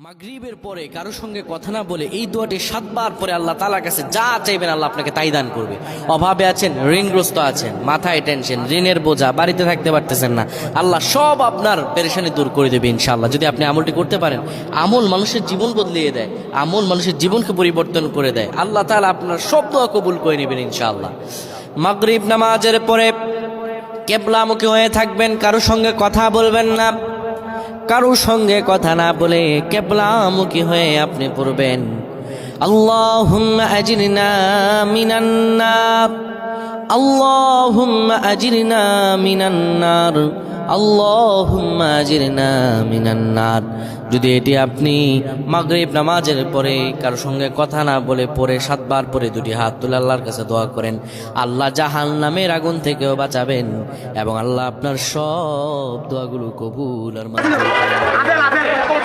মাগরিবের পরে কারোর সঙ্গে কথা না বলে এই দোয়াটি 7 বার পরে আল্লাহ তাআলার কাছে যা চাইবেন আল্লাহ আপনাকে তাই দান করবে। অভাবে আছেন, ঋণগ্রস্ত আছেন, মাথায় টেনশন, ঋণের বোঝা, বাড়িতে থাকতে পারতেছেন না, আল্লাহ সব আপনার পেরেশানি দূর করে দেবে ইনশাআল্লাহ। যদি আপনি আমলটি করতে পারেন, আমল মানুষের জীবন বদলিয়ে দেয়, আমল মানুষের জীবনকে পরিবর্তন করে দেয়। আল্লাহ তাআলা আপনার সব দোয়া কবুল করে নেবেন ইনশাআল্লাহ। মাগরিব নামাজের পরে কিবলামুখী হয়ে থাকবেন, কারোর সঙ্গে কথা বলবেন না, কারোর সঙ্গে কথা না বলে কিবলামুখী হয়ে আপনি পড়বেন আল্লাহুম্মা আজিরনা মিনান নার, আল্লাহুম্মা আজিরনা মিনান নার, আল্লাহুম্মা আজিরনা মিনান নার। যদি এটি আপনি মাগরিব নামাজের পরে কারোর সঙ্গে কথা না বলে পড়ে 7 বার পরে দুটি হাত তুলে আল্লাহর কাছে দোয়া করেন, আল্লাহ জাহান্নামের আগুন থেকেও বাঁচাবেন এবং আল্লাহ আপনার সব দোয়াগুলো কবুল আর মঞ্জুর করেন।